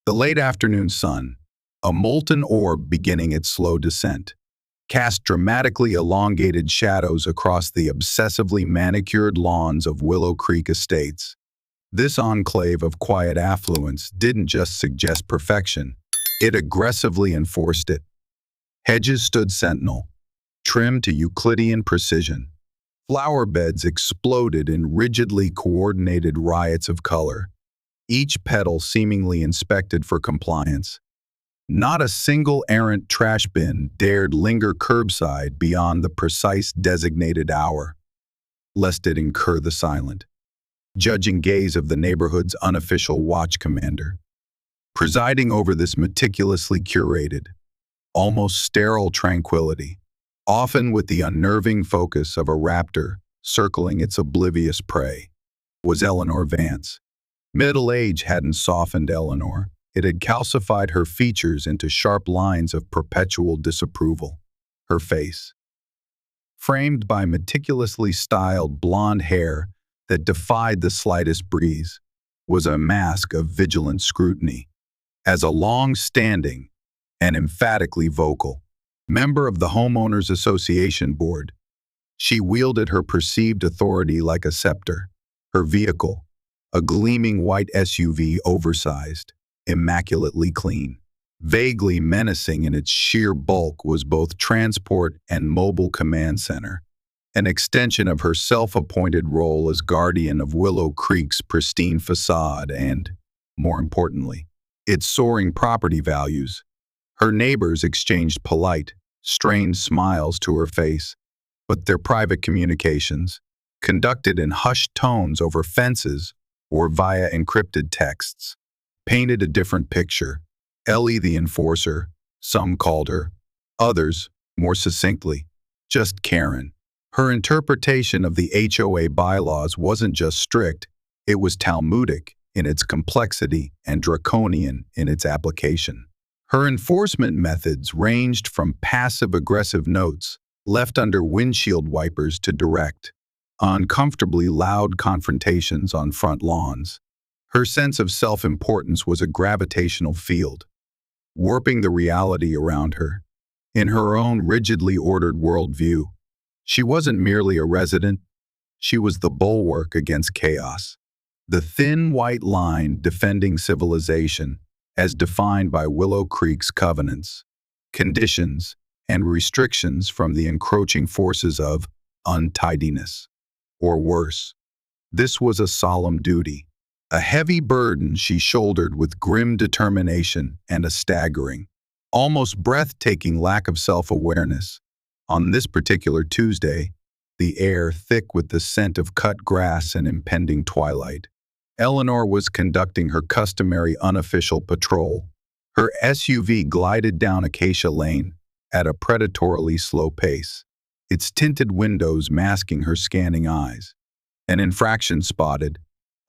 The late afternoon sun, a molten orb beginning its slow descent, cast dramatically elongated shadows across the obsessively manicured lawns of Willow Creek Estates. This enclave of quiet affluence didn't just suggest perfection, it aggressively enforced it. Hedges stood sentinel, trimmed to Euclidean precision. Flower beds exploded in rigidly coordinated riots of color, each petal seemingly inspected for compliance. Not a single errant trash bin dared linger curbside beyond the precise designated hour, lest it incur the silent, judging gaze of the neighborhood's unofficial watch commander. Presiding over this meticulously curated, almost sterile tranquility, often with the unnerving focus of a raptor circling its oblivious prey, was Eleanor Vance. Middle age hadn't softened Eleanor. It had calcified her features into sharp lines of perpetual disapproval. Her face, framed by meticulously styled blonde hair that defied the slightest breeze, was a mask of vigilant scrutiny. As a long-standing and emphatically vocal member of the Homeowners Association Board, she wielded her perceived authority like a scepter. Her vehicle, a gleaming white SUV, oversized, immaculately clean, vaguely menacing in its sheer bulk, was both transport and mobile command center, an extension of her self-appointed role as guardian of Willow Creek's pristine facade and, more importantly, its soaring property values. Her neighbors exchanged polite, strained smiles to her face, but their private communications, conducted in hushed tones over fences or via encrypted texts, painted a different picture. Ellie the enforcer, some called her, others, more succinctly, just Karen. Her interpretation of the HOA bylaws wasn't just strict, it was Talmudic in its complexity and draconian in its application. Her enforcement methods ranged from passive-aggressive notes left under windshield wipers to direct, uncomfortably loud confrontations on front lawns. Her sense of self-importance was a gravitational field, warping the reality around her. In her own rigidly ordered worldview, she wasn't merely a resident, she was the bulwark against chaos. The thin white line defending civilization, as defined by Willow Creek's covenants, conditions, and restrictions from the encroaching forces of untidiness. Or worse, this was a solemn duty, a heavy burden she shouldered with grim determination and a staggering, almost breathtaking lack of self-awareness. On this particular Tuesday, the air thick with the scent of cut grass and impending twilight, Eleanor was conducting her customary unofficial patrol. Her SUV glided down Acacia Lane at a predatorily slow pace, its tinted windows masking her scanning eyes. An infraction spotted,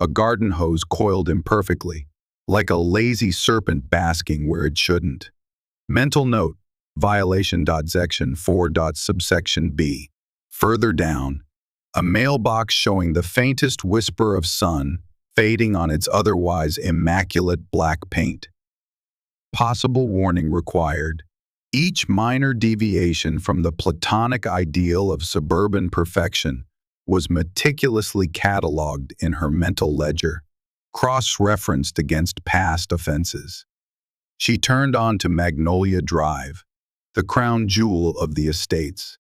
a garden hose coiled imperfectly, like a lazy serpent basking where it shouldn't. Mental note, violation.section 4.subsection B. Further down, a mailbox showing the faintest whisper of sun fading on its otherwise immaculate black paint. Possible warning required. Each minor deviation from the platonic ideal of suburban perfection was meticulously catalogued in her mental ledger, cross-referenced against past offenses. She turned on to Magnolia Drive, the crown jewel of the estates,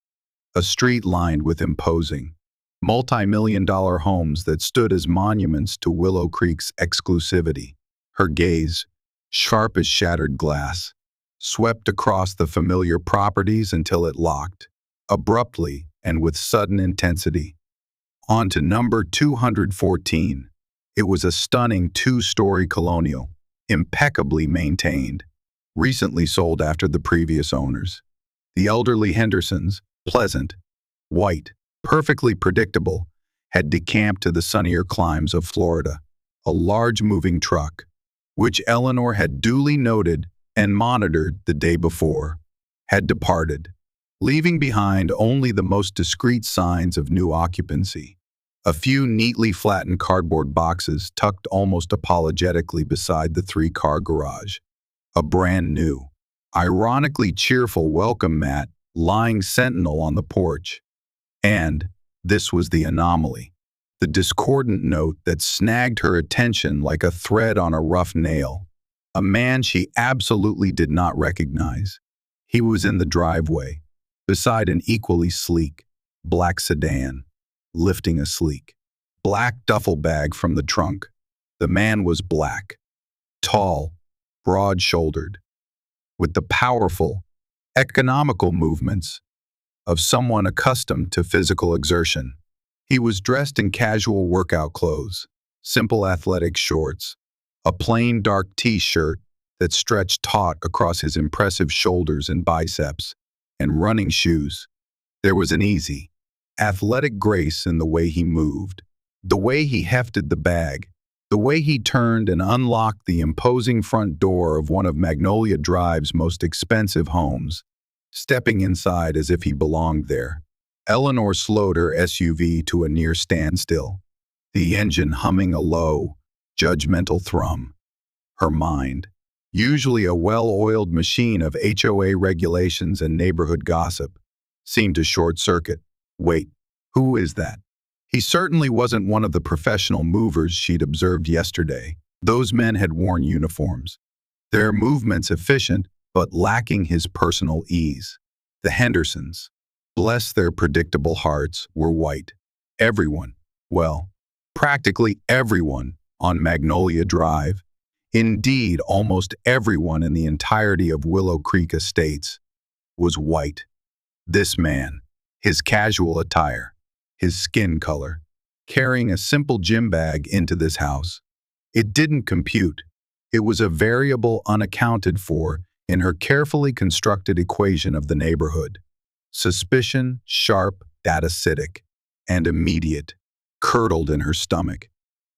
a street lined with imposing, multi-million-dollar homes that stood as monuments to Willow Creek's exclusivity. Her gaze, sharp as shattered glass, swept across the familiar properties until it locked, abruptly and with sudden intensity, onto number 214. It was a stunning two-story colonial, impeccably maintained, recently sold after the previous owners. The elderly Hendersons, pleasant, white, perfectly predictable, had decamped to the sunnier climes of Florida. A large moving truck, which Eleanor had duly noted and monitored the day before, had departed, leaving behind only the most discreet signs of new occupancy. A few neatly flattened cardboard boxes tucked almost apologetically beside the three-car garage. A brand new, ironically cheerful welcome mat lying sentinel on the porch. And this was the anomaly, the discordant note that snagged her attention like a thread on a rough nail. A man she absolutely did not recognize. He was in the driveway, beside an equally sleek, black sedan, lifting a sleek, black duffel bag from the trunk. The man was black, tall, broad-shouldered, with the powerful, economical movements of someone accustomed to physical exertion. He was dressed in casual workout clothes, simple athletic shorts, a plain dark t-shirt that stretched taut across his impressive shoulders and biceps, and running shoes. There was an easy, athletic grace in the way he moved, the way he hefted the bag, the way he turned and unlocked the imposing front door of one of Magnolia Drive's most expensive homes, stepping inside as if he belonged there. Eleanor slowed her SUV to a near standstill, the engine humming a low, judgmental thrum. Her mind, usually a well-oiled machine of HOA regulations and neighborhood gossip, seemed to short-circuit. Wait, who is that? He certainly wasn't one of the professional movers she'd observed yesterday. Those men had worn uniforms, their movements efficient but lacking his personal ease. The Hendersons, bless their predictable hearts, were white. Everyone, well, practically everyone on Magnolia Drive, indeed almost everyone in the entirety of Willow Creek Estates, was white. This man, his casual attire, his skin color, carrying a simple gym bag into this house. It didn't compute. It was a variable unaccounted for in her carefully constructed equation of the neighborhood. Suspicion, sharp, datacitic, and immediate, curdled in her stomach.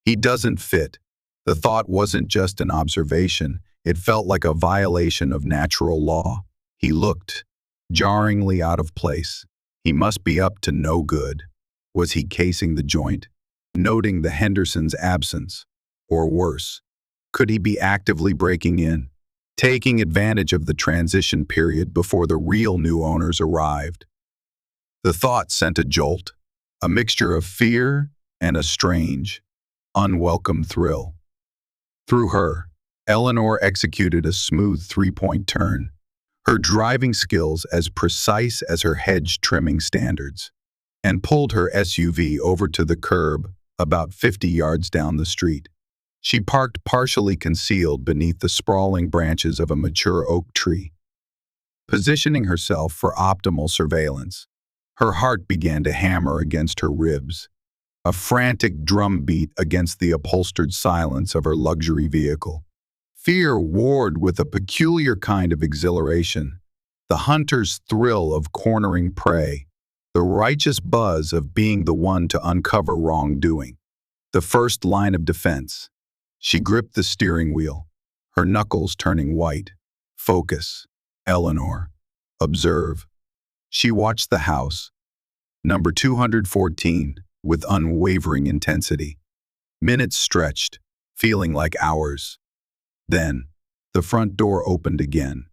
He doesn't fit. The thought wasn't just an observation. It felt like a violation of natural law. He looked jarringly out of place. He must be up to no good. Was he casing the joint, noting the Hendersons' absence? Or worse, could he be actively breaking in, taking advantage of the transition period before the real new owners arrived? The thought sent a jolt, a mixture of fear and a strange, unwelcome thrill. Through her, Eleanor executed a smooth three-point turn, her driving skills as precise as her hedge trimming standards, and pulled her SUV over to the curb about 50 yards down the street. She parked partially concealed beneath the sprawling branches of a mature oak tree, positioning herself for optimal surveillance. Her heart began to hammer against her ribs, a frantic drumbeat against the upholstered silence of her luxury vehicle. Fear warred with a peculiar kind of exhilaration, the hunter's thrill of cornering prey, the righteous buzz of being the one to uncover wrongdoing. The first line of defense. She gripped the steering wheel, her knuckles turning white. Focus, Eleanor. Observe. She watched the house, number 214, with unwavering intensity. Minutes stretched, feeling like hours. Then, the front door opened again.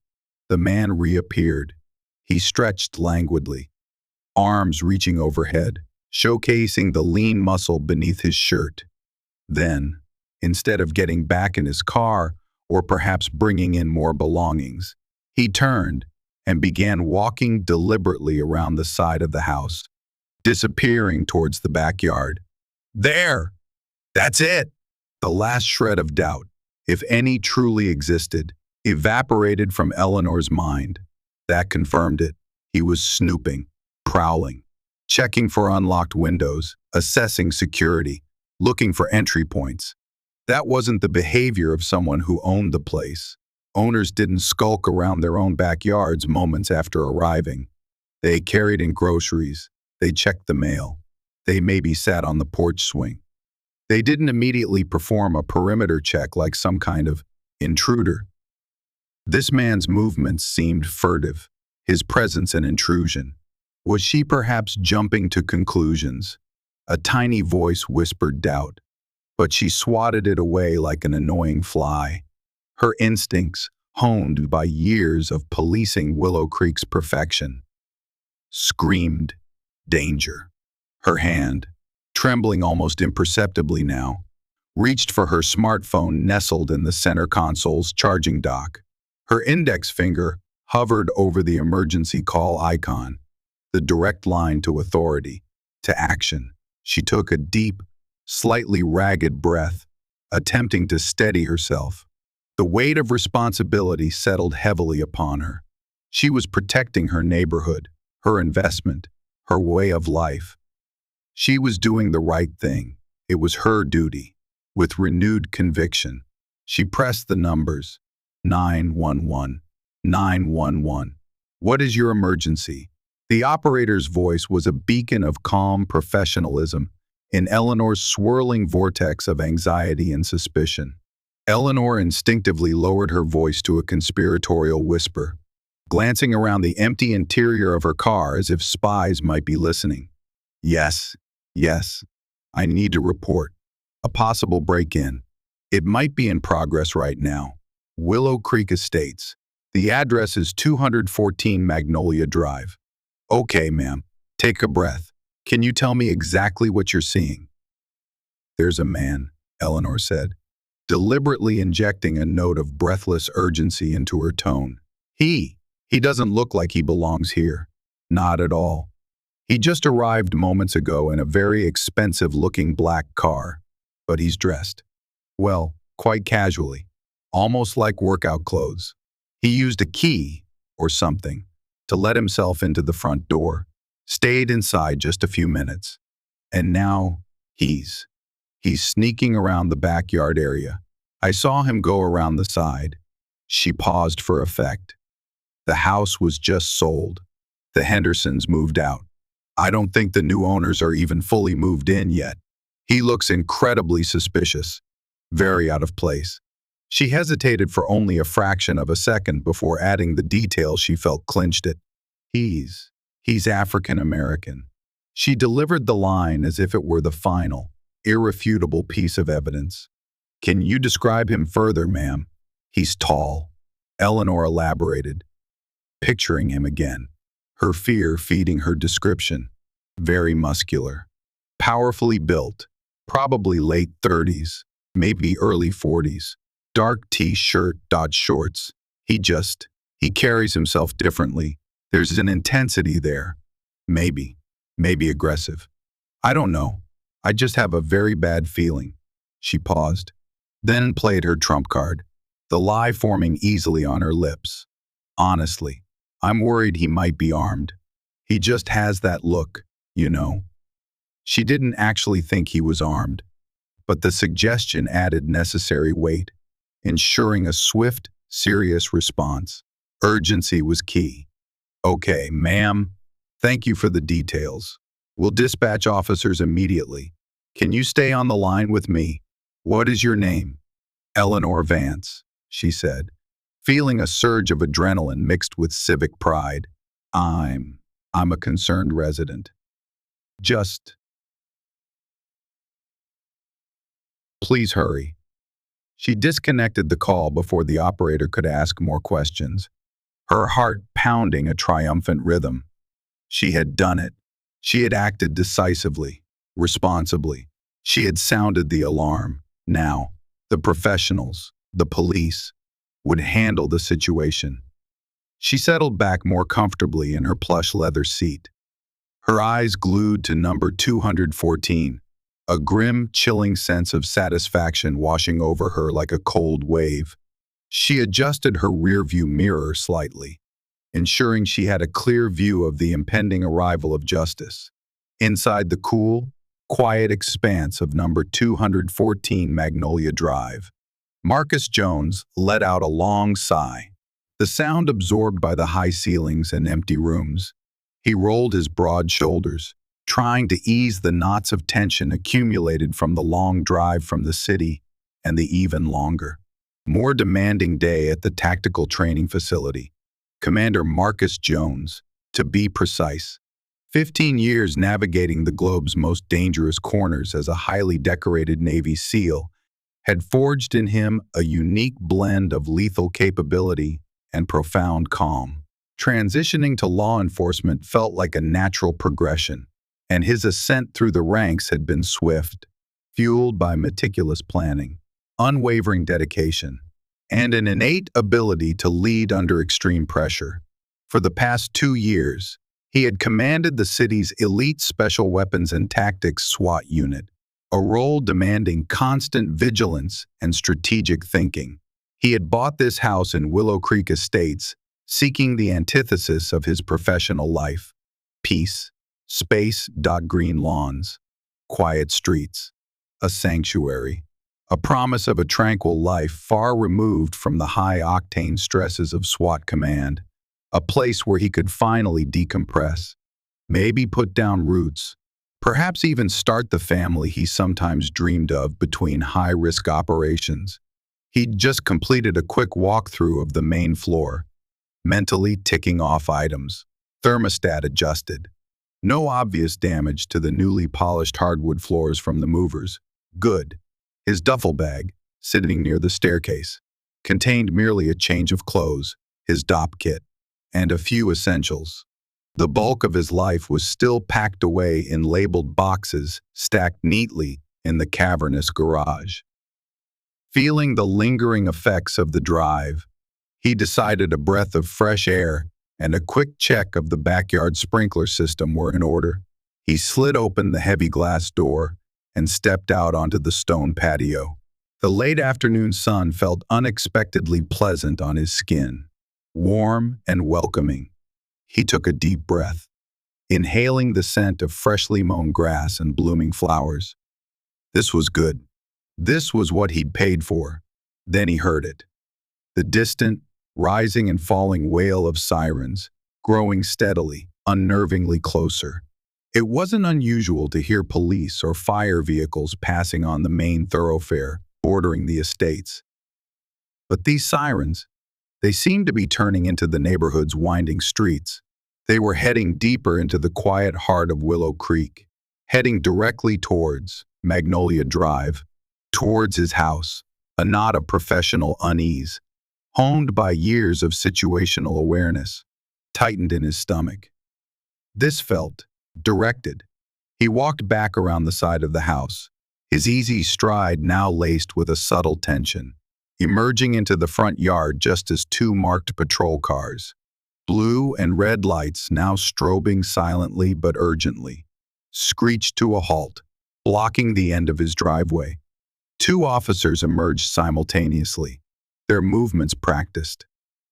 The man reappeared. He stretched languidly, arms reaching overhead, showcasing the lean muscle beneath his shirt. Then, instead of getting back in his car or perhaps bringing in more belongings, he turned and began walking deliberately around the side of the house, disappearing towards the backyard. There! That's it! The last shred of doubt, if any truly existed, evaporated from Eleanor's mind. That confirmed it. He was snooping, prowling, checking for unlocked windows, assessing security, looking for entry points. That wasn't the behavior of someone who owned the place. Owners didn't skulk around their own backyards moments after arriving. They carried in groceries. They checked the mail. They maybe sat on the porch swing. They didn't immediately perform a perimeter check like some kind of intruder. This man's movements seemed furtive, his presence an intrusion. Was she perhaps jumping to conclusions? A tiny voice whispered doubt, but she swatted it away like an annoying fly. Her instincts, honed by years of policing Willow Creek's perfection, screamed danger. Her hand, trembling almost imperceptibly now, reached for her smartphone nestled in the center console's charging dock. Her index finger hovered over the emergency call icon, the direct line to authority, to action. She took a deep, slightly ragged breath, attempting to steady herself. The weight of responsibility settled heavily upon her. She was protecting her neighborhood, her investment, her way of life. She was doing the right thing. It was her duty. With renewed conviction, she pressed the numbers. 911. 911. What is your emergency? The operator's voice was a beacon of calm professionalism in Eleanor's swirling vortex of anxiety and suspicion. Eleanor instinctively lowered her voice to a conspiratorial whisper, glancing around the empty interior of her car as if spies might be listening. Yes, I need to report. A possible break-in. It might be in progress right now. Willow Creek Estates. The address is 214 Magnolia Drive. Okay, ma'am. Take a breath. Can you tell me exactly what you're seeing? There's a man, Eleanor said, deliberately injecting a note of breathless urgency into her tone. He doesn't look like he belongs here. Not at all. He just arrived moments ago in a very expensive-looking black car, but he's dressed, well, quite casually, almost like workout clothes. He used a key, or something, to let himself into the front door, stayed inside just a few minutes, and now he's sneaking around the backyard area. I saw him go around the side. She paused for effect. The house was just sold. The Hendersons moved out. I don't think the new owners are even fully moved in yet. He looks incredibly suspicious, very out of place. She hesitated for only a fraction of a second before adding the detail she felt clinched it. He's African American. She delivered the line as if it were the final, irrefutable piece of evidence. Can you describe him further, ma'am? He's tall, Eleanor elaborated, picturing him again, her fear feeding her description. Very muscular, powerfully built, probably late 30s, maybe early 40s. Dark t-shirt, shorts. He carries himself differently. There's an intensity there. Maybe aggressive. I don't know. I just have a very bad feeling. She paused, then played her trump card, the lie forming easily on her lips. Honestly, I'm worried he might be armed. He just has that look, you know. She didn't actually think he was armed, but the suggestion added necessary weight, ensuring a swift, serious response. Urgency was key. Okay, ma'am. Thank you for the details. We'll dispatch officers immediately. Can you stay on the line with me? What is your name? Eleanor Vance, she said, feeling a surge of adrenaline mixed with civic pride. I'm a concerned resident. Please hurry. She disconnected the call before the operator could ask more questions, her heart pounding a triumphant rhythm. She had done it. She had acted decisively, responsibly. She had sounded the alarm. Now, the professionals, the police, would handle the situation. She settled back more comfortably in her plush leather seat, her eyes glued to number 214, a grim, chilling sense of satisfaction washing over her like a cold wave. She adjusted her rearview mirror slightly, ensuring she had a clear view of the impending arrival of justice. Inside the cool, quiet expanse of number 214 Magnolia Drive, Marcus Jones let out a long sigh, the sound absorbed by the high ceilings and empty rooms. He rolled his broad shoulders, trying to ease the knots of tension accumulated from the long drive from the city and the even longer, more demanding day at the tactical training facility. Commander Marcus Jones, to be precise. 15 years navigating the globe's most dangerous corners as a highly decorated Navy SEAL had forged in him a unique blend of lethal capability and profound calm. Transitioning to law enforcement felt like a natural progression, and his ascent through the ranks had been swift, fueled by meticulous planning, unwavering dedication, and an innate ability to lead under extreme pressure. For the past 2 years, he had commanded the city's elite Special Weapons and Tactics SWAT unit, a role demanding constant vigilance and strategic thinking. He had bought this house in Willow Creek Estates, seeking the antithesis of his professional life: peace, space, green lawns, quiet streets, a sanctuary, a promise of a tranquil life far removed from the high-octane stresses of SWAT command, a place where he could finally decompress, maybe put down roots, perhaps even start the family he sometimes dreamed of between high-risk operations. He'd just completed a quick walkthrough of the main floor, mentally ticking off items, thermostat adjusted. No obvious damage to the newly polished hardwood floors from the movers. Good. His duffel bag, sitting near the staircase, contained merely a change of clothes, his DOP kit, and a few essentials. The bulk of his life was still packed away in labeled boxes stacked neatly in the cavernous garage. Feeling the lingering effects of the drive, he decided a breath of fresh air and a quick check of the backyard sprinkler system were in order. He slid open the heavy glass door and stepped out onto the stone patio. The late afternoon sun felt unexpectedly pleasant on his skin, warm and welcoming. He took a deep breath, inhaling the scent of freshly mown grass and blooming flowers. This was good. This was what he'd paid for. Then he heard it. The distant, rising and falling wail of sirens, growing steadily, unnervingly closer. It wasn't unusual to hear police or fire vehicles passing on the main thoroughfare bordering the estates. But these sirens, they seemed to be turning into the neighborhood's winding streets. They were heading deeper into the quiet heart of Willow Creek, heading directly towards Magnolia Drive, towards his house, a knot of professional unease, honed by years of situational awareness, tightened in his stomach. This felt directed. He walked back around the side of the house, his easy stride now laced with a subtle tension, emerging into the front yard just as 2 marked patrol cars, blue and red lights now strobing silently but urgently, screeched to a halt, blocking the end of his driveway. 2 officers emerged simultaneously, their movements practiced,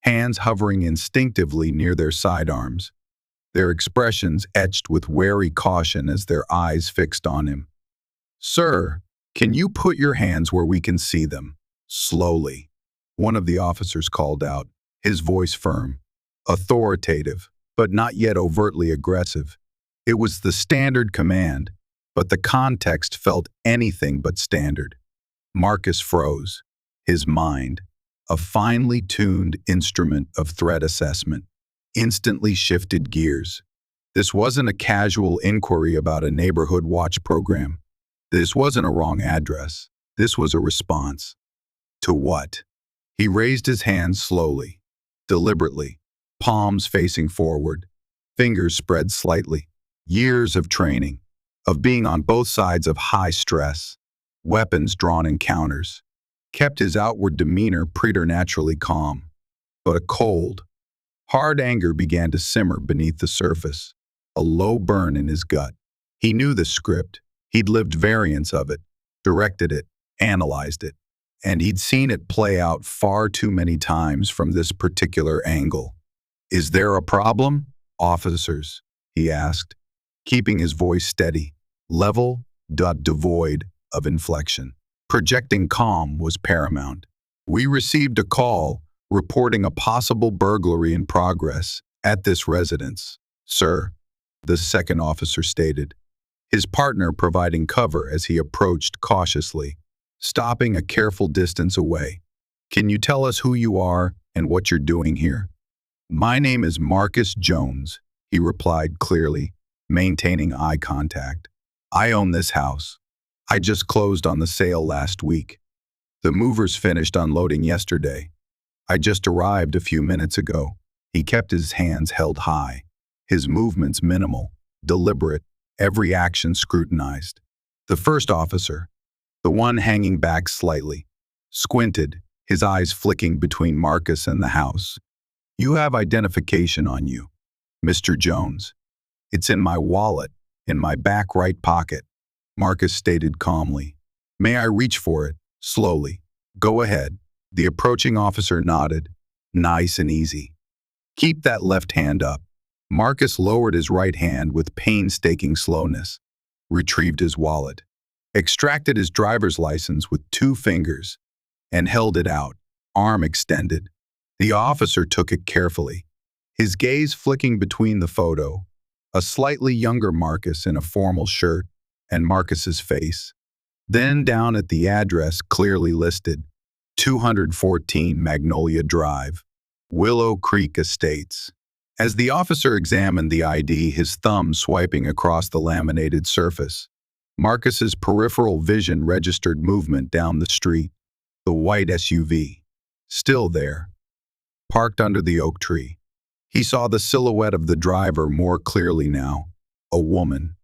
hands hovering instinctively near their sidearms, their expressions etched with wary caution as their eyes fixed on him. "Sir, can you put your hands where we can see them?" Slowly, one of the officers called out, his voice firm, authoritative, but not yet overtly aggressive. It was the standard command, but the context felt anything but standard. Marcus froze, his mind, a finely tuned instrument of threat assessment, instantly shifted gears. This wasn't a casual inquiry about a neighborhood watch program. This wasn't a wrong address. This was a response. To what? He raised his hands slowly, deliberately, palms facing forward, fingers spread slightly. Years of training, of being on both sides of high stress, weapons drawn encounters, kept his outward demeanor preternaturally calm. But a cold, hard anger began to simmer beneath the surface, a low burn in his gut. He knew the script. He'd lived variants of it, directed it, analyzed it, and he'd seen it play out far too many times from this particular angle. "Is there a problem, officers?" he asked, keeping his voice steady, level, devoid of inflection. Projecting calm was paramount. "We received a call reporting a possible burglary in progress at this residence, sir," the second officer stated, his partner providing cover as he approached cautiously, stopping a careful distance away. "Can you tell us who you are and what you're doing here?" "My name is Marcus Jones," he replied clearly, maintaining eye contact. I own this house. I just closed on the sale last week. The movers finished unloading yesterday. I just arrived a few minutes ago. He kept his hands held high, his movements minimal, deliberate, every action scrutinized. The first officer, the one hanging back slightly, squinted, his eyes flicking between Marcus and the house. "You have identification on you, Mr. Jones. It's in my wallet, in my back right pocket," Marcus stated calmly. "May I reach for it?" Slowly. "Go ahead." The approaching officer nodded. "Nice and easy. Keep that left hand up." Marcus lowered his right hand with painstaking slowness, retrieved his wallet, extracted his driver's license with 2 fingers, and held it out, arm extended. The officer took it carefully, his gaze flicking between the photo, a slightly younger Marcus in a formal shirt, and Marcus's face. Then down at the address clearly listed, 214 Magnolia Drive, Willow Creek Estates. As the officer examined the ID, his thumb swiping across the laminated surface, Marcus's peripheral vision registered movement down the street, the white SUV, still there, parked under the oak tree. He saw the silhouette of the driver more clearly now, a woman,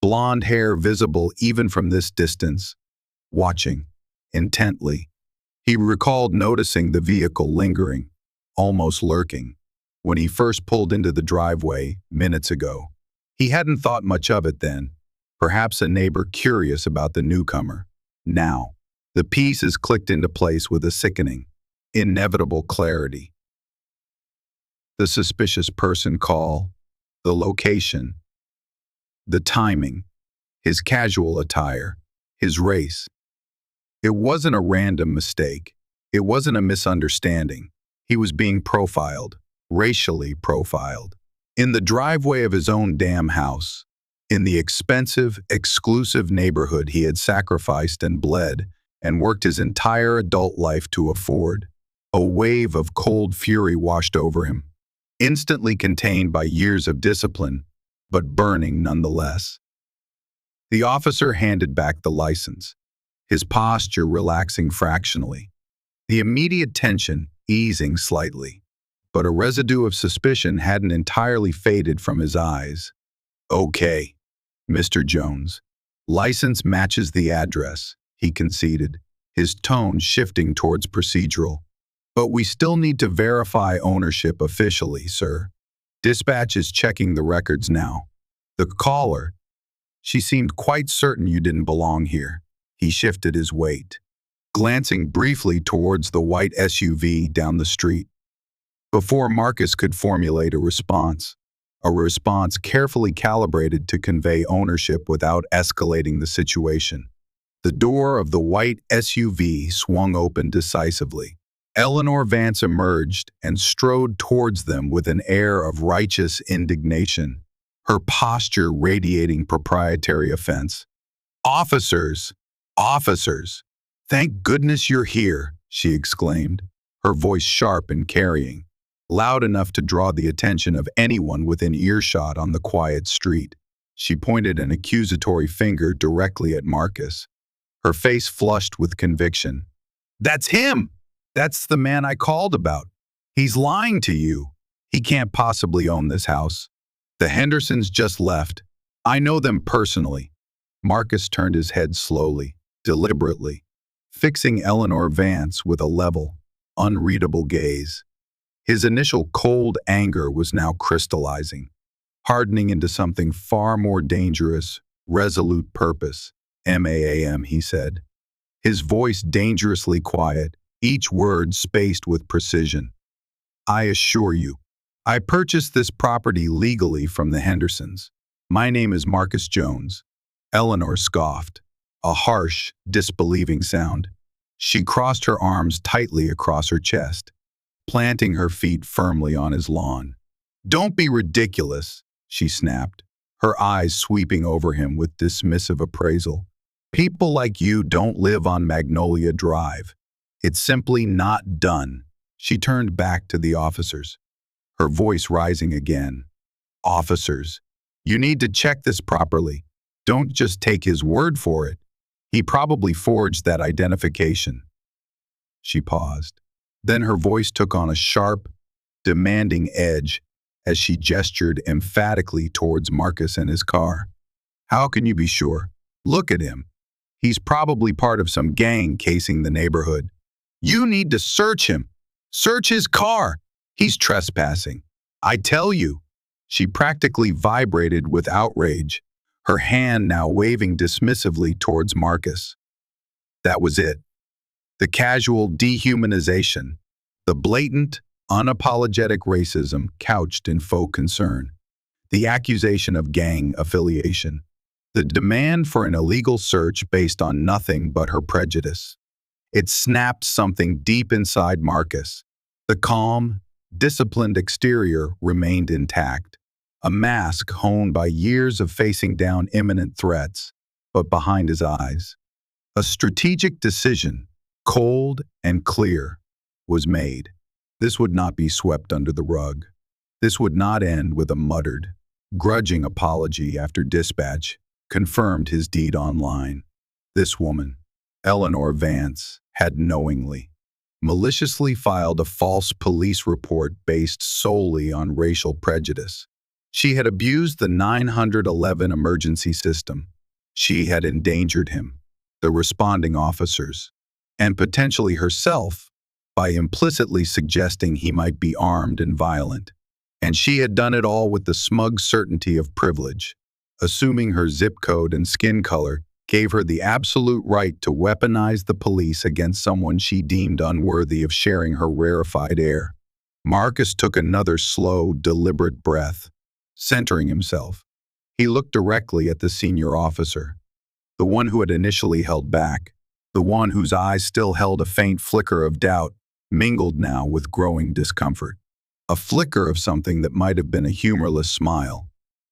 blonde hair visible even from this distance, watching, intently. He recalled noticing the vehicle lingering, almost lurking, when he first pulled into the driveway minutes ago. He hadn't thought much of it then, perhaps a neighbor curious about the newcomer. Now, the pieces clicked into place with a sickening, inevitable clarity. The suspicious person call, the location, the timing, his casual attire, his race. It wasn't a random mistake. It wasn't a misunderstanding. He was being profiled, racially profiled, in the driveway of his own damn house, in the expensive, exclusive neighborhood he had sacrificed and bled and worked his entire adult life to afford. A wave of cold fury washed over him, instantly contained by years of discipline, but burning nonetheless. The officer handed back the license, his posture relaxing fractionally, the immediate tension easing slightly, but a residue of suspicion hadn't entirely faded from his eyes. "Okay, Mr. Jones. License matches the address," he conceded, his tone shifting towards procedural. "But we still need to verify ownership officially, sir. Dispatch is checking the records now. The caller, she seemed quite certain you didn't belong here." He shifted his weight, glancing briefly towards the white SUV down the street. Before Marcus could formulate a response carefully calibrated to convey ownership without escalating the situation. The door of the white SUV swung open decisively. Eleanor Vance emerged and strode towards them with an air of righteous indignation, her posture radiating proprietary offense. "Officers! Officers! Thank goodness you're here," she exclaimed, her voice sharp and carrying, loud enough to draw the attention of anyone within earshot on the quiet street. She pointed an accusatory finger directly at Marcus, her face flushed with conviction. "That's him! That's the man I called about. He's lying to you. He can't possibly own this house. The Hendersons just left. I know them personally." Marcus turned his head slowly, deliberately, fixing Eleanor Vance with a level, unreadable gaze. His initial cold anger was now crystallizing, hardening into something far more dangerous, resolute purpose. "MAAM," he said, his voice dangerously quiet, each word spaced with precision. "I assure you, I purchased this property legally from the Hendersons. My name is Marcus Jones." Eleanor scoffed, a harsh, disbelieving sound. She crossed her arms tightly across her chest, planting her feet firmly on his lawn. "Don't be ridiculous," she snapped, her eyes sweeping over him with dismissive appraisal. "People like you don't live on Magnolia Drive. It's simply not done." She turned back to the officers, her voice rising again. "Officers, You need to check this properly. Don't just take his word for it. He probably forged that identification." She paused. Then her voice took on a sharp, demanding edge as she gestured emphatically towards Marcus and his car. "How can you be sure? Look at him. He's probably part of some gang casing the neighborhood. You need to search him. Search his car. He's trespassing. I tell you." She practically vibrated with outrage, her hand now waving dismissively towards Marcus. That was it. The casual dehumanization, the blatant, unapologetic racism couched in faux concern, the accusation of gang affiliation, the demand for an illegal search based on nothing but her prejudice. It snapped something deep inside Marcus. The calm, disciplined exterior remained intact, a mask honed by years of facing down imminent threats, but behind his eyes, a strategic decision, cold and clear, was made. This would not be swept under the rug. This would not end with a muttered, grudging apology after dispatch confirmed his deed online. This woman, Eleanor Vance, had knowingly, maliciously filed a false police report based solely on racial prejudice. She had abused the 911 emergency system. She had endangered him, the responding officers, and potentially herself by implicitly suggesting he might be armed and violent. And she had done it all with the smug certainty of privilege, assuming her zip code and skin color gave her the absolute right to weaponize the police against someone she deemed unworthy of sharing her rarefied air. Marcus took another slow, deliberate breath. Centering himself, he looked directly at the senior officer, the one who had initially held back, the one whose eyes still held a faint flicker of doubt, mingled now with growing discomfort. A flicker of something that might have been a humorless smile,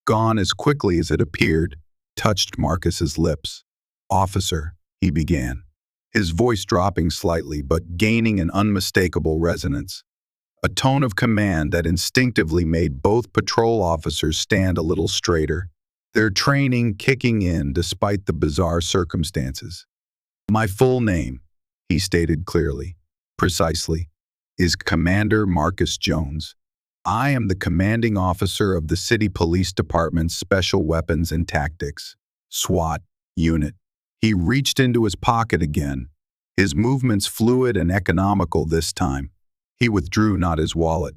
gone as quickly as it appeared, touched Marcus's lips. "Officer," he began, his voice dropping slightly but gaining an unmistakable resonance, a tone of command that instinctively made both patrol officers stand a little straighter, their training kicking in despite the bizarre circumstances. "My full name," he stated clearly, precisely, "is Commander Marcus Jones. I am the commanding officer of the City Police Department's Special Weapons and Tactics, SWAT, unit." He reached into his pocket again, his movements fluid and economical this time. He withdrew not his wallet,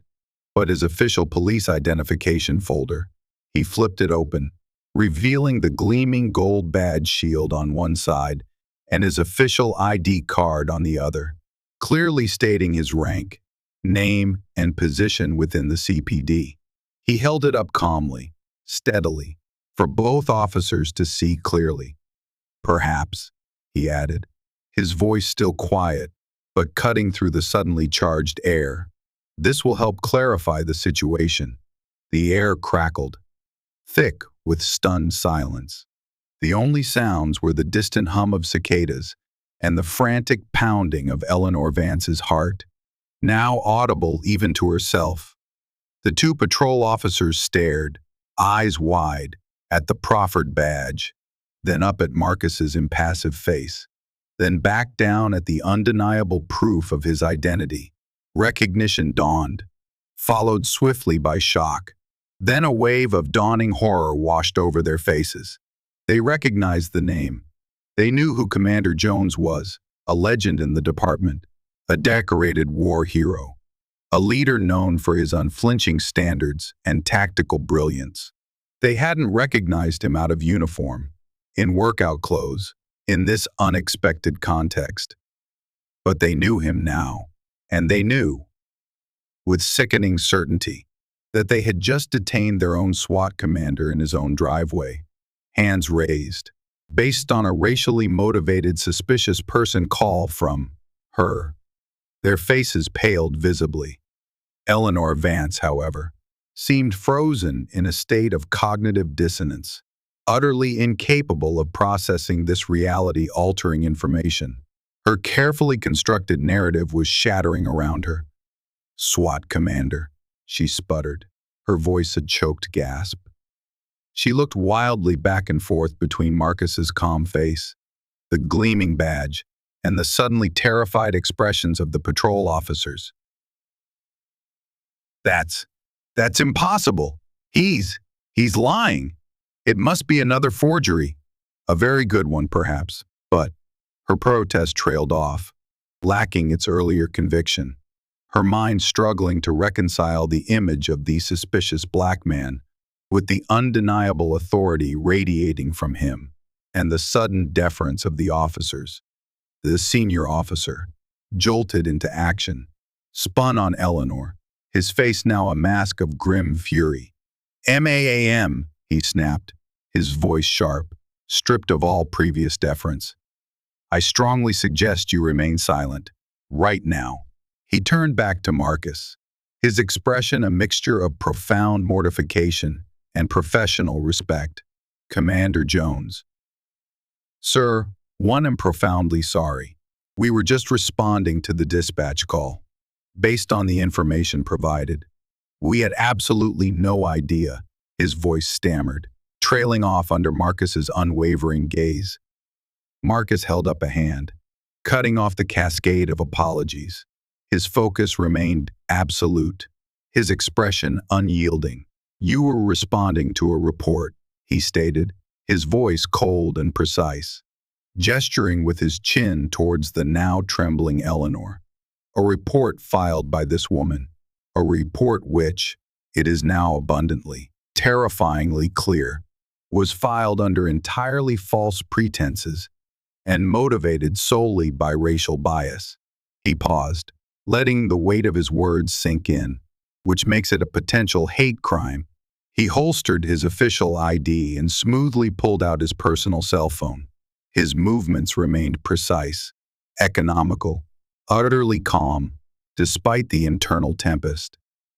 but his official police identification folder. He flipped it open, revealing the gleaming gold badge shield on one side and his official ID card on the other, clearly stating his rank, name, and position within the CPD. He held it up calmly, steadily, for both officers to see clearly. "Perhaps," he added, his voice still quiet, but cutting through the suddenly charged air, "this will help clarify the situation." The air crackled, thick with stunned silence. The only sounds were the distant hum of cicadas and the frantic pounding of Eleanor Vance's heart, now audible even to herself. The two patrol officers stared, eyes wide, at the proffered badge, then up at Marcus's impassive face, then back down at the undeniable proof of his identity. Recognition dawned, followed swiftly by shock. Then a wave of dawning horror washed over their faces. They recognized the name. They knew who Commander Jones was, a legend in the department, a decorated war hero, a leader known for his unflinching standards and tactical brilliance. They hadn't recognized him out of uniform, in workout clothes, in this unexpected context. But they knew him now, and they knew, with sickening certainty, that they had just detained their own SWAT commander in his own driveway, hands raised, based on a racially motivated suspicious person call from her. Their faces paled visibly. Eleanor Vance, however, seemed frozen in a state of cognitive dissonance, utterly incapable of processing this reality-altering information. Her carefully constructed narrative was shattering around her. "SWAT commander," she sputtered, her voice a choked gasp. She looked wildly back and forth between Marcus's calm face, the gleaming badge, and the suddenly terrified expressions of the patrol officers. That's impossible. He's lying. It must be another forgery. A very good one, perhaps, but her protest trailed off, lacking its earlier conviction, her mind struggling to reconcile the image of the suspicious black man with the undeniable authority radiating from him and the sudden deference of the officers. The senior officer, jolted into action, spun on Eleanor, his face now a mask of grim fury. "MAAM," he snapped, his voice sharp, stripped of all previous deference. "I strongly suggest you remain silent, right now." He turned back to Marcus, his expression a mixture of profound mortification and professional respect. "Commander Jones." "Sir, one am profoundly sorry. We were just responding to the dispatch call. Based on the information provided, we had absolutely no idea," his voice stammered, trailing off under Marcus's unwavering gaze. Marcus held up a hand, cutting off the cascade of apologies. His focus remained absolute, his expression unyielding. "You were responding to a report," he stated, his voice cold and precise, gesturing with his chin towards the now trembling Eleanor. "A report filed by this woman, a report which, it is now abundantly, terrifyingly clear, was filed under entirely false pretenses and motivated solely by racial bias." He paused, letting the weight of his words sink in, "which makes it a potential hate crime." He holstered his official ID and smoothly pulled out his personal cell phone. His movements remained precise, economical, utterly calm, despite the internal tempest.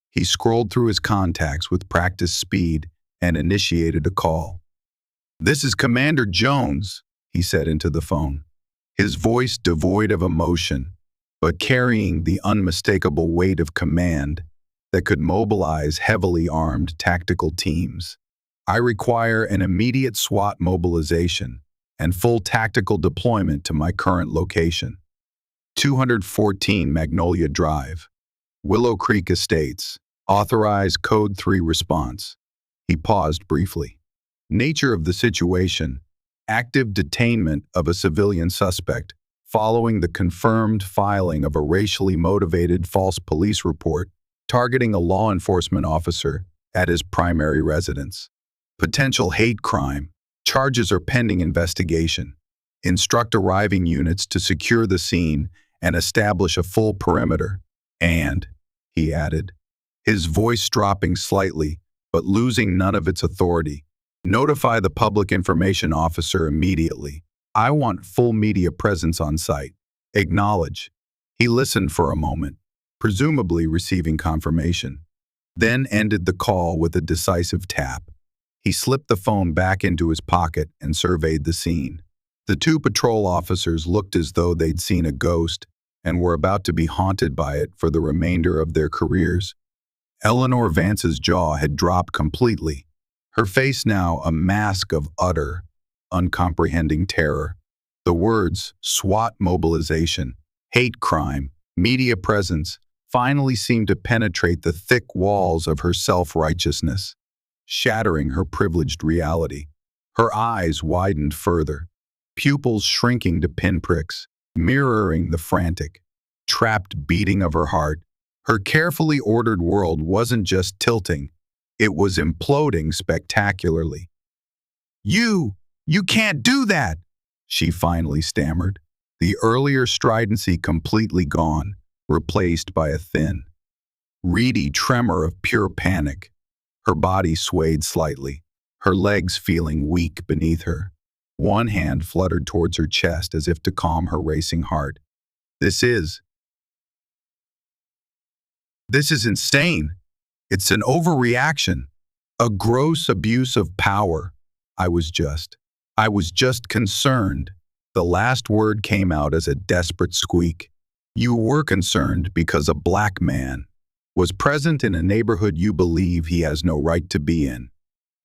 He scrolled through his contacts with practiced speed and initiated a call. "This is Commander Jones," he said into the phone, his voice devoid of emotion, but carrying the unmistakable weight of command that could mobilize heavily armed tactical teams. "I require an immediate SWAT mobilization and full tactical deployment to my current location. 214 Magnolia Drive, Willow Creek Estates. Authorize Code 3 response." He paused briefly. Nature of the situation: active detainment of a civilian suspect following the confirmed filing of a racially motivated false police report targeting a law enforcement officer at his primary residence. Potential hate crime. Charges are pending investigation. Instruct arriving units to secure the scene and establish a full perimeter. And, he added, his voice dropping slightly but losing none of its authority, notify the public information officer immediately. I want full media presence on site. Acknowledge. He listened for a moment, presumably receiving confirmation, then ended the call with a decisive tap. He slipped the phone back into his pocket and surveyed the scene. The two patrol officers looked as though they'd seen a ghost and were about to be haunted by it for the remainder of their careers. Eleanor Vance's jaw had dropped completely, her face now a mask of utter, uncomprehending terror. The words SWAT mobilization, hate crime, media presence finally seemed to penetrate the thick walls of her self-righteousness, shattering her privileged reality. Her eyes widened further, pupils shrinking to pinpricks, mirroring the frantic, trapped beating of her heart. Her carefully ordered world wasn't just tilting, it was imploding spectacularly. You can't do that," she finally stammered, the earlier stridency completely gone, replaced by a thin, reedy tremor of pure panic. Her body swayed slightly, her legs feeling weak beneath her. One hand fluttered towards her chest as if to calm her racing heart. This is insane. It's an overreaction, a gross abuse of power. I was just concerned." The last word came out as a desperate squeak. "You were concerned because a black man was present in a neighborhood you believe he has no right to be in."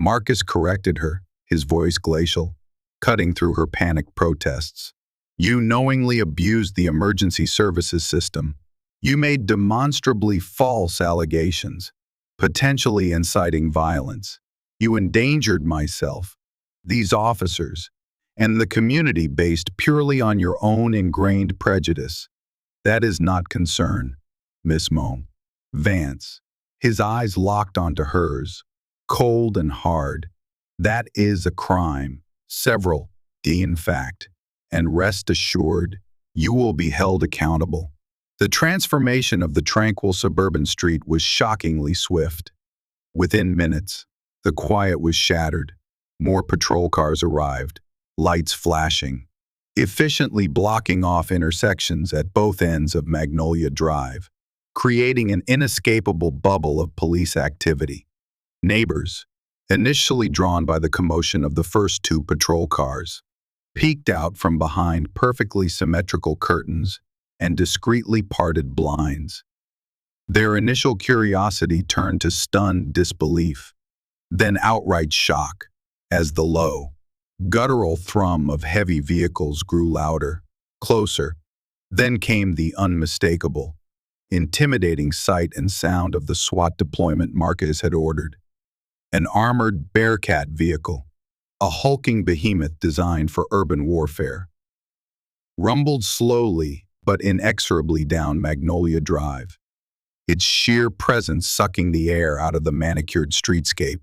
Marcus corrected her, his voice glacial, cutting through her panicked protests. You knowingly abused the emergency services system. You made demonstrably false allegations, potentially inciting violence. You endangered myself, these officers, and the community based purely on your own ingrained prejudice. That is not concern, Miss Moe. Vance, his eyes locked onto hers, cold and hard. That is a crime. Several, in fact. And rest assured, you will be held accountable. The transformation of the tranquil suburban street was shockingly swift. Within minutes, the quiet was shattered. More patrol cars arrived, lights flashing, efficiently blocking off intersections at both ends of Magnolia Drive, creating an inescapable bubble of police activity. Neighbors, initially drawn by the commotion of the first two patrol cars, peeked out from behind perfectly symmetrical curtains and discreetly parted blinds. Their initial curiosity turned to stunned disbelief, then outright shock, as the low, guttural thrum of heavy vehicles grew louder, closer. Then came the unmistakable, intimidating sight and sound of the SWAT deployment Marcus had ordered. An armored Bearcat vehicle, a hulking behemoth designed for urban warfare, rumbled slowly but inexorably down Magnolia Drive, its sheer presence sucking the air out of the manicured streetscape.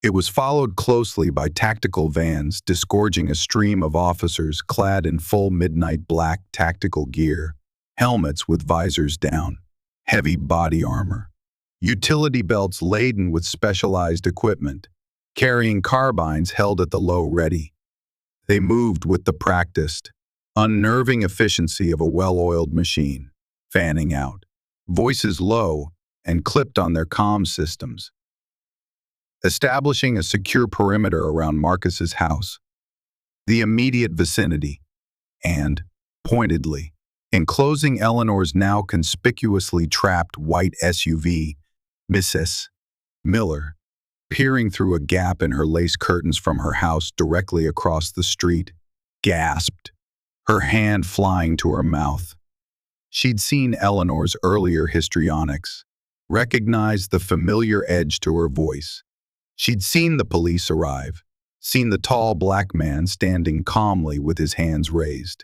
It was followed closely by tactical vans disgorging a stream of officers clad in full midnight black tactical gear, helmets with visors down, heavy body armor, utility belts laden with specialized equipment, carrying carbines held at the low ready. They moved with the practiced, unnerving efficiency of a well-oiled machine, fanning out, voices low and clipped on their comm systems, establishing a secure perimeter around Marcus's house, the immediate vicinity, and, pointedly, enclosing Eleanor's now conspicuously trapped white SUV, Mrs. Miller, peering through a gap in her lace curtains from her house directly across the street, gasped, her hand flying to her mouth. She'd seen Eleanor's earlier histrionics, recognized the familiar edge to her voice. She'd seen the police arrive, seen the tall black man standing calmly with his hands raised.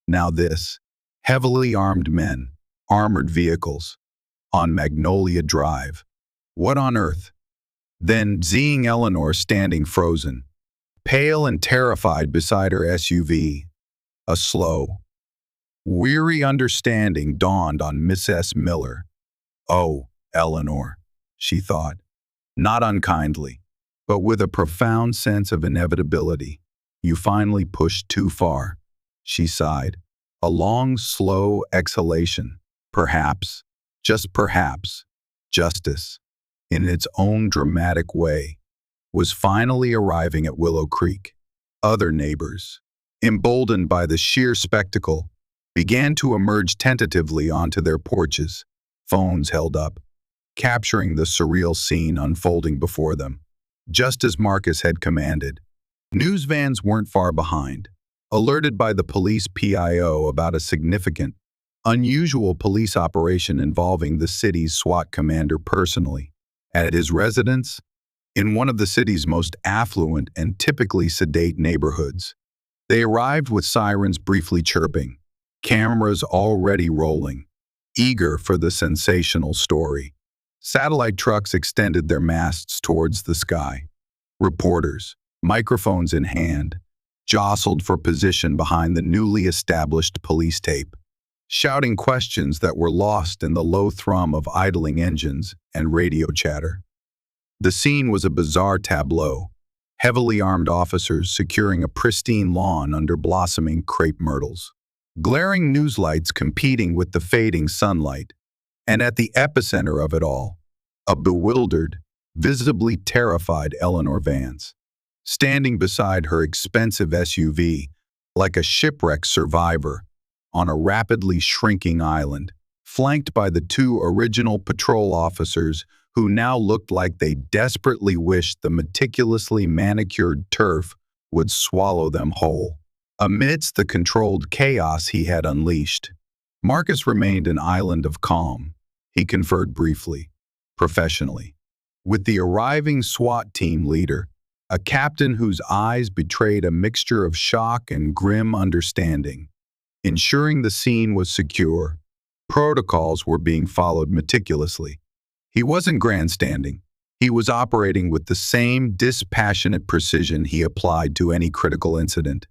Now this, heavily armed men, armored vehicles, on Magnolia Drive. What on earth? Then, seeing Eleanor standing frozen, pale and terrified beside her SUV, a slow, weary understanding dawned on Mrs. Miller. Oh, Eleanor, she thought, not unkindly, but with a profound sense of inevitability. You finally pushed too far, she sighed. A long, slow exhalation. Perhaps, just perhaps, justice, in its own dramatic way, was finally arriving at Willow Creek. Other neighbors, emboldened by the sheer spectacle, began to emerge tentatively onto their porches, phones held up, capturing the surreal scene unfolding before them. Just as Marcus had commanded, news vans weren't far behind, alerted by the police PIO about a significant, unusual police operation involving the city's SWAT commander personally, at his residence, in one of the city's most affluent and typically sedate neighborhoods. They arrived with sirens briefly chirping, cameras already rolling, eager for the sensational story. Satellite trucks extended their masts towards the sky. Reporters, microphones in hand, jostled for position behind the newly established police tape, shouting questions that were lost in the low thrum of idling engines and radio chatter. The scene was a bizarre tableau, heavily armed officers securing a pristine lawn under blossoming crepe myrtles, glaring newslights competing with the fading sunlight, and at the epicenter of it all, a bewildered, visibly terrified Eleanor Vance, standing beside her expensive SUV like a shipwrecked survivor on a rapidly shrinking island, flanked by the two original patrol officers who now looked like they desperately wished the meticulously manicured turf would swallow them whole. Amidst the controlled chaos he had unleashed, Marcus remained an island of calm. He conferred briefly, professionally, with the arriving SWAT team leader, a captain whose eyes betrayed a mixture of shock and grim understanding. Ensuring the scene was secure, protocols were being followed meticulously. He wasn't grandstanding. He was operating with the same dispassionate precision he applied to any critical incident.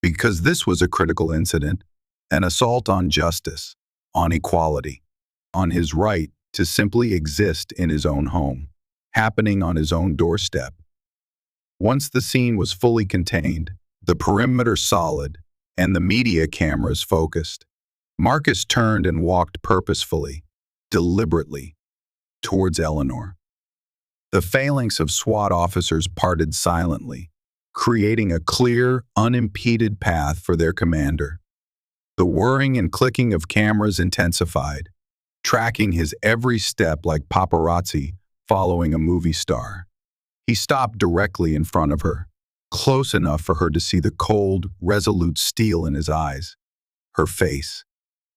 Because this was a critical incident, an assault on justice, on equality, on his right to simply exist in his own home, happening on his own doorstep. Once the scene was fully contained, the perimeter solid, and the media cameras focused, Marcus turned and walked purposefully, deliberately, towards Eleanor. The phalanx of SWAT officers parted silently, creating a clear, unimpeded path for their commander. The whirring and clicking of cameras intensified, tracking his every step like paparazzi following a movie star. He stopped directly in front of her, close enough for her to see the cold, resolute steel in his eyes. Her face,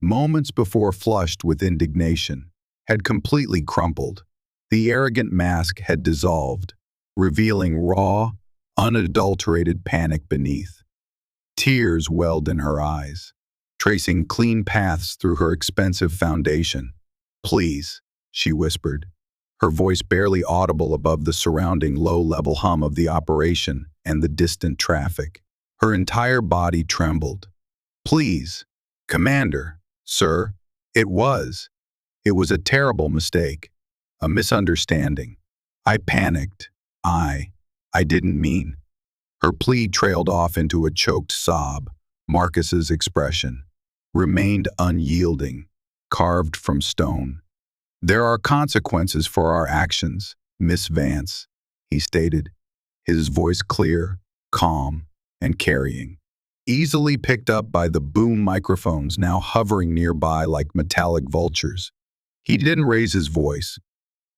moments before flushed with indignation, had completely crumpled. The arrogant mask had dissolved, revealing raw, unadulterated panic beneath. Tears welled in her eyes, tracing clean paths through her expensive foundation. "Please," she whispered, her voice barely audible above the surrounding low-level hum of the operation and the distant traffic. Her entire body trembled. "Please, Commander, sir, it was a terrible mistake, a misunderstanding. I panicked. I didn't mean." Her plea trailed off into a choked sob. Marcus's expression remained unyielding, carved from stone. "There are consequences for our actions, Miss Vance," he stated, his voice clear, calm, and carrying, easily picked up by the boom microphones now hovering nearby like metallic vultures. He didn't raise his voice,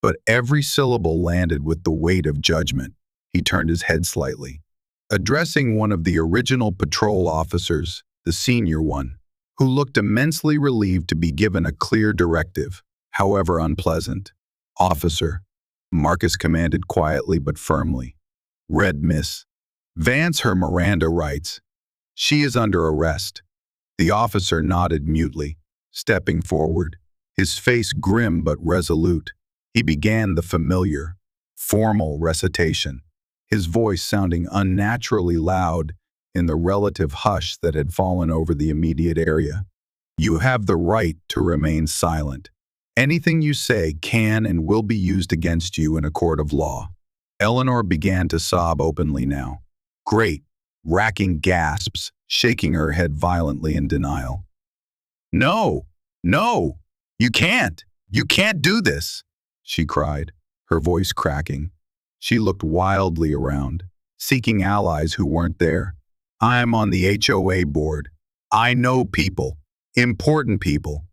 but every syllable landed with the weight of judgment. He turned his head slightly, addressing one of the original patrol officers, the senior one, who looked immensely relieved to be given a clear directive, however unpleasant. "Officer," Marcus commanded quietly but firmly. "Red Miss Vance, her Miranda rights. She is under arrest." The officer nodded mutely, stepping forward, his face grim but resolute. He began the familiar, formal recitation, his voice sounding unnaturally loud in the relative hush that had fallen over the immediate area. "You have the right to remain silent. Anything you say can and will be used against you in a court of law." Eleanor began to sob openly now, great, racking gasps, shaking her head violently in denial. "No, no, you can't do this," she cried, her voice cracking. She looked wildly around, seeking allies who weren't there. "I'm on the HOA board. I know people, important people.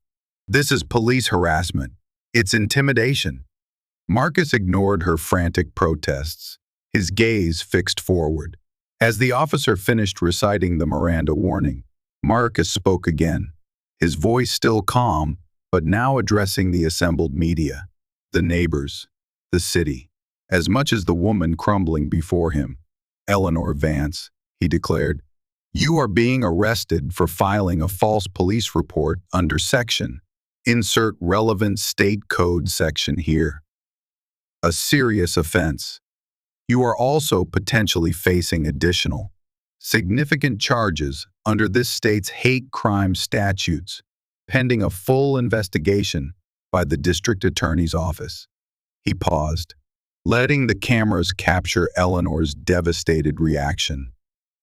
This is police harassment. It's intimidation." Marcus ignored her frantic protests, his gaze fixed forward. As the officer finished reciting the Miranda warning, Marcus spoke again, his voice still calm, but now addressing the assembled media, the neighbors, the city, as much as the woman crumbling before him. "Eleanor Vance," he declared, "you are being arrested for filing a false police report under section. Insert relevant state code section here. A serious offense. You are also potentially facing additional, significant charges under this state's hate crime statutes, pending a full investigation by the district attorney's office." He paused, letting the cameras capture Eleanor's devastated reaction.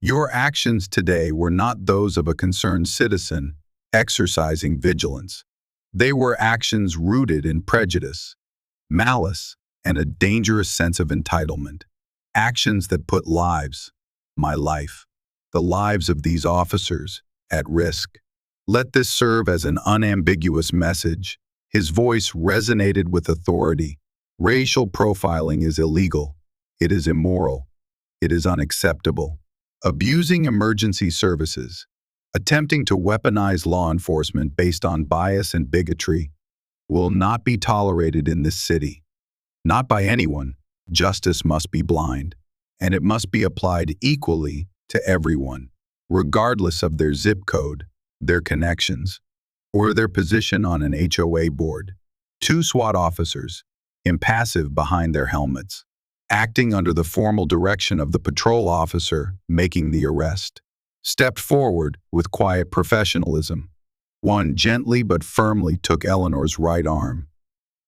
"Your actions today were not those of a concerned citizen exercising vigilance. They were actions rooted in prejudice, malice, and a dangerous sense of entitlement. Actions that put lives, my life, the lives of these officers, at risk. Let this serve as an unambiguous message." His voice resonated with authority, Racial profiling is illegal. It is immoral. It is unacceptable. Abusing emergency services, attempting to weaponize law enforcement based on bias and bigotry, will not be tolerated in this city. Not by anyone. Justice must be blind, and it must be applied equally to everyone, regardless of their zip code, their connections, or their position on an HOA board. Two SWAT officers, impassive behind their helmets, acting under the formal direction of the patrol officer making the arrest, stepped forward with quiet professionalism. One gently but firmly took Eleanor's right arm.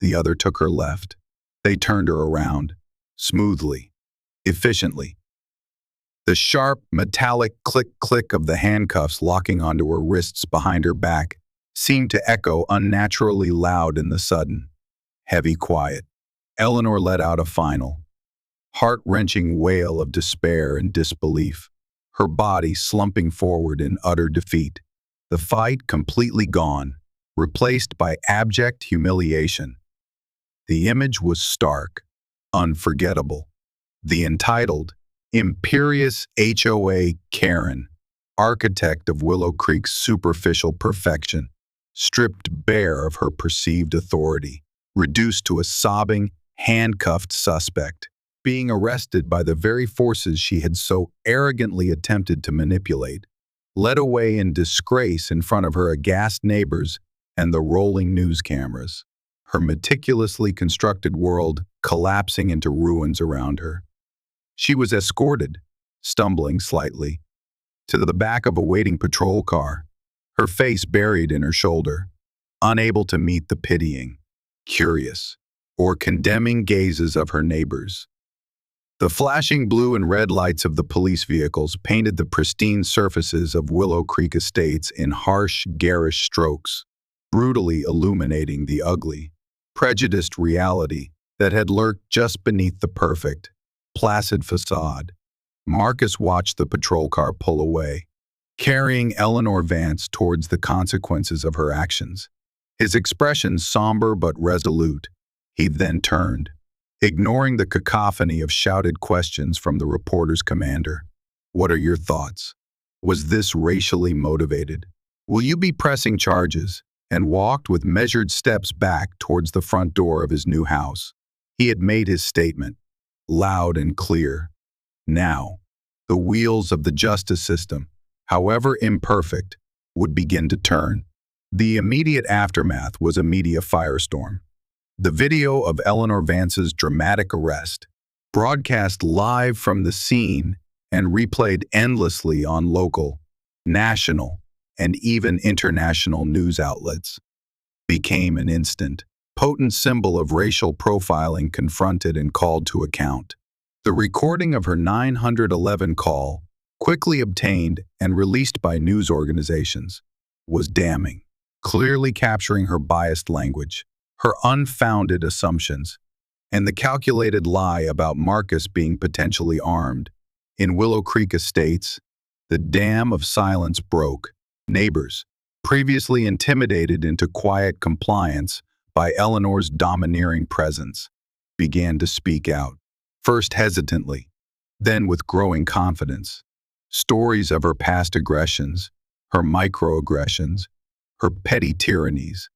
The other took her left. They turned her around, smoothly, efficiently. The sharp, metallic click-click of the handcuffs locking onto her wrists behind her back seemed to echo unnaturally loud in the sudden, heavy quiet. Eleanor let out a final, heart-wrenching wail of despair and disbelief, her body slumping forward in utter defeat. The fight completely gone, replaced by abject humiliation. The image was stark, unforgettable. The entitled, imperious HOA Karen, architect of Willow Creek's superficial perfection, stripped bare of her perceived authority, reduced to a sobbing, handcuffed suspect, being arrested by the very forces she had so arrogantly attempted to manipulate, led away in disgrace in front of her aghast neighbors and the rolling news cameras, her meticulously constructed world collapsing into ruins around her. She was escorted, stumbling slightly, to the back of a waiting patrol car, her face buried in her shoulder, unable to meet the pitying, curious, or condemning gazes of her neighbors. The flashing blue and red lights of the police vehicles painted the pristine surfaces of Willow Creek Estates in harsh, garish strokes, brutally illuminating the ugly, prejudiced reality that had lurked just beneath the perfect, placid facade. Marcus watched the patrol car pull away, carrying Eleanor Vance towards the consequences of her actions. His expression somber but resolute. He then turned, ignoring the cacophony of shouted questions from the reporter's commander. "What are your thoughts? Was this racially motivated? Will you be pressing charges?" And walked with measured steps back towards the front door of his new house. He had made his statement, loud and clear. Now, the wheels of the justice system, however imperfect, would begin to turn. The immediate aftermath was a media firestorm. The video of Eleanor Vance's dramatic arrest, broadcast live from the scene and replayed endlessly on local, national, and even international news outlets, became an instant, potent symbol of racial profiling confronted and called to account. The recording of her 911 call, quickly obtained and released by news organizations, was damning, clearly capturing her biased language, her unfounded assumptions, and the calculated lie about Marcus being potentially armed. In Willow Creek Estates, the dam of silence broke. Neighbors, previously intimidated into quiet compliance by Eleanor's domineering presence, began to speak out, first hesitantly, then with growing confidence. Stories of her past aggressions, her microaggressions, her petty tyrannies,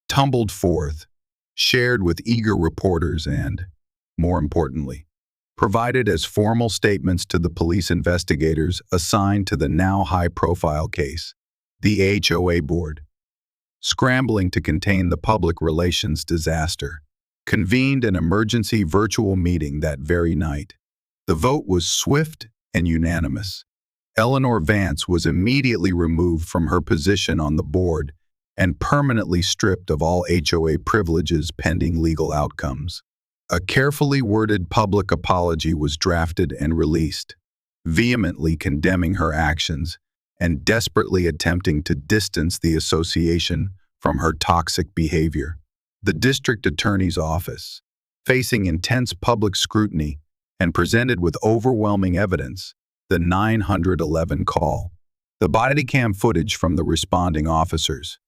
tumbled forth, shared with eager reporters and, more importantly, provided as formal statements to the police investigators assigned to the now high-profile case. The HOA board, scrambling to contain the public relations disaster, convened an emergency virtual meeting that very night. The vote was swift and unanimous. Eleanor Vance was immediately removed from her position on the board and permanently stripped of all HOA privileges pending legal outcomes. A carefully worded public apology was drafted and released, vehemently condemning her actions and desperately attempting to distance the association from her toxic behavior. The district attorney's office, facing intense public scrutiny and presented with overwhelming evidence, the 911 call, the body cam footage from the responding officers,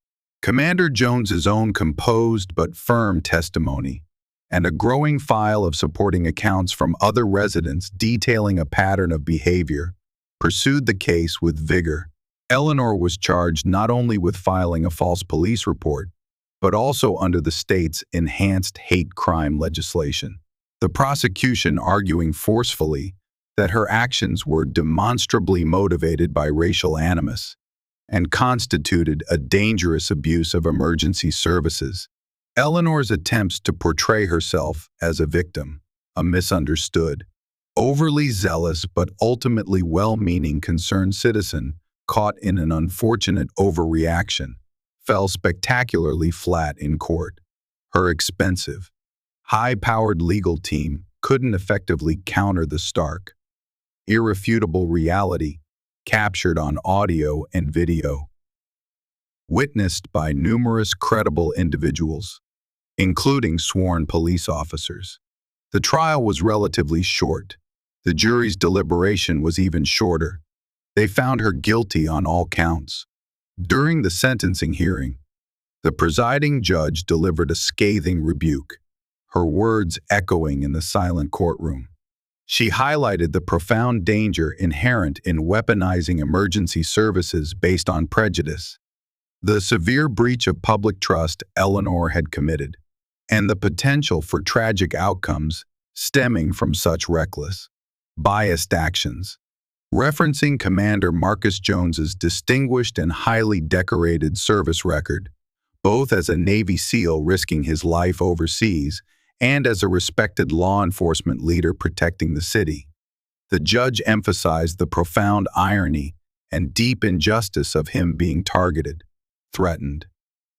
Commander Jones's own composed but firm testimony, and a growing file of supporting accounts from other residents detailing a pattern of behavior pursued the case with vigor. Eleanor was charged not only with filing a false police report, but also under the state's enhanced hate crime legislation. The prosecution arguing forcefully that her actions were demonstrably motivated by racial animus and constituted a dangerous abuse of emergency services. Eleanor's attempts to portray herself as a victim, a misunderstood, overly zealous but ultimately well-meaning concerned citizen caught in an unfortunate overreaction, fell spectacularly flat in court. Her expensive, high-powered legal team couldn't effectively counter the stark, irrefutable reality captured on audio and video, witnessed by numerous credible individuals, including sworn police officers. The trial was relatively short. The jury's deliberation was even shorter. They found her guilty on all counts. During the sentencing hearing, the presiding judge delivered a scathing rebuke, her words echoing in the silent courtroom. She highlighted the profound danger inherent in weaponizing emergency services based on prejudice, the severe breach of public trust Eleanor had committed, and the potential for tragic outcomes stemming from such reckless, biased actions. Referencing Commander Marcus Jones's distinguished and highly decorated service record, both as a Navy SEAL risking his life overseas and as a respected law enforcement leader protecting the city, the judge emphasized the profound irony and deep injustice of him being targeted, threatened,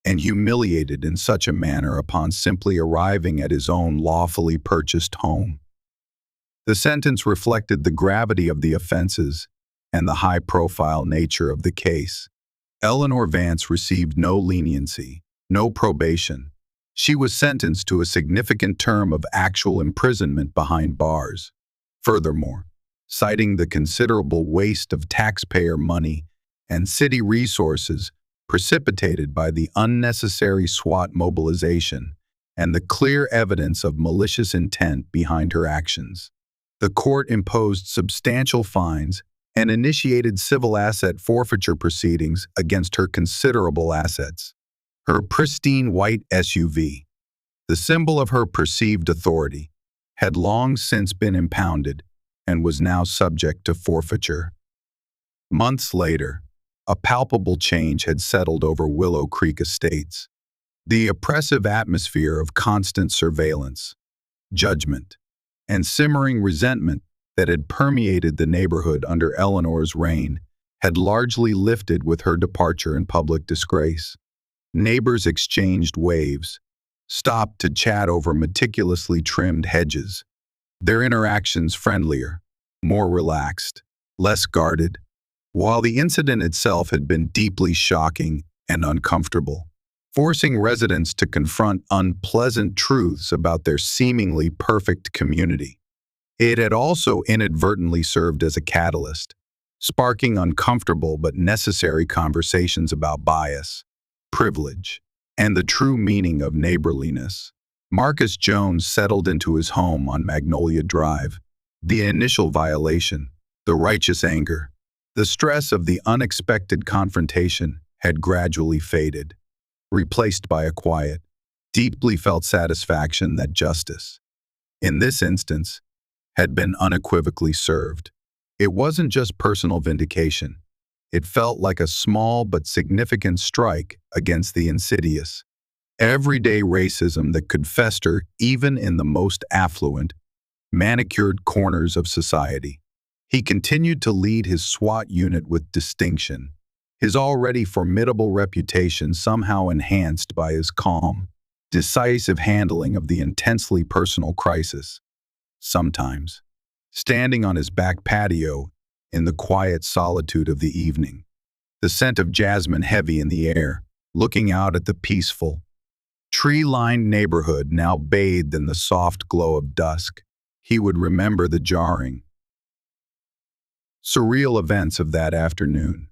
and humiliated in such a manner upon simply arriving at his own lawfully purchased home. The sentence reflected the gravity of the offenses and the high-profile nature of the case. Eleanor Vance received no leniency, no probation. She was sentenced to a significant term of actual imprisonment behind bars. Furthermore, citing the considerable waste of taxpayer money and city resources precipitated by the unnecessary SWAT mobilization and the clear evidence of malicious intent behind her actions, the court imposed substantial fines and initiated civil asset forfeiture proceedings against her considerable assets. Her pristine white SUV, the symbol of her perceived authority, had long since been impounded and was now subject to forfeiture. Months later, a palpable change had settled over Willow Creek Estates. The oppressive atmosphere of constant surveillance, judgment, and simmering resentment that had permeated the neighborhood under Eleanor's reign had largely lifted with her departure in public disgrace. Neighbors exchanged waves, stopped to chat over meticulously trimmed hedges, their interactions friendlier, more relaxed, less guarded. While the incident itself had been deeply shocking and uncomfortable, forcing residents to confront unpleasant truths about their seemingly perfect community, it had also inadvertently served as a catalyst, sparking uncomfortable but necessary conversations about bias, privilege, and the true meaning of neighborliness. Marcus Jones settled into his home on Magnolia Drive. The initial violation, the righteous anger, the stress of the unexpected confrontation had gradually faded, replaced by a quiet, deeply felt satisfaction that justice, in this instance, had been unequivocally served. It wasn't just personal vindication. It felt like a small but significant strike against the insidious, everyday racism that could fester even in the most affluent, manicured corners of society. He continued to lead his SWAT unit with distinction, his already formidable reputation somehow enhanced by his calm, decisive handling of the intensely personal crisis. Sometimes, standing on his back patio in the quiet solitude of the evening, the scent of jasmine heavy in the air, looking out at the peaceful, tree-lined neighborhood now bathed in the soft glow of dusk, he would remember the jarring, surreal events of that afternoon.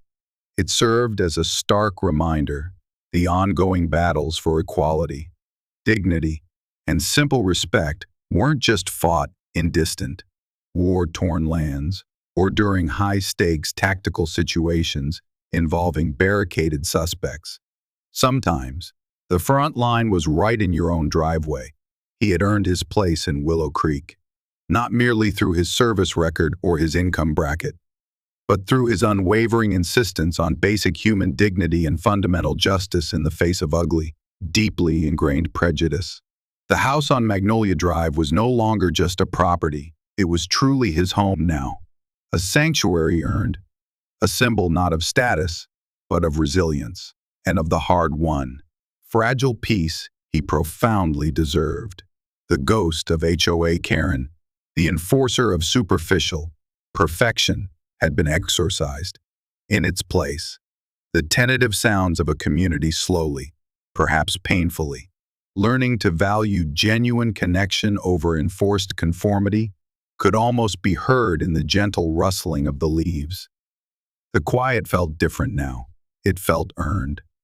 It served as a stark reminder, the ongoing battles for equality, dignity, and simple respect weren't just fought in distant, war-torn lands or during high-stakes tactical situations involving barricaded suspects. Sometimes, the front line was right in your own driveway. He had earned his place in Willow Creek, not merely through his service record or his income bracket, but through his unwavering insistence on basic human dignity and fundamental justice in the face of ugly, deeply ingrained prejudice. The house on Magnolia Drive was no longer just a property. It was truly his home now, a sanctuary earned, a symbol not of status, but of resilience, and of the hard-won, fragile peace he profoundly deserved. The ghost of HOA Karen, the enforcer of superficial perfection, had been exorcised. In its place, the tentative sounds of a community slowly, perhaps painfully, learning to value genuine connection over enforced conformity, could almost be heard in the gentle rustling of the leaves. The quiet felt different now. It felt earned.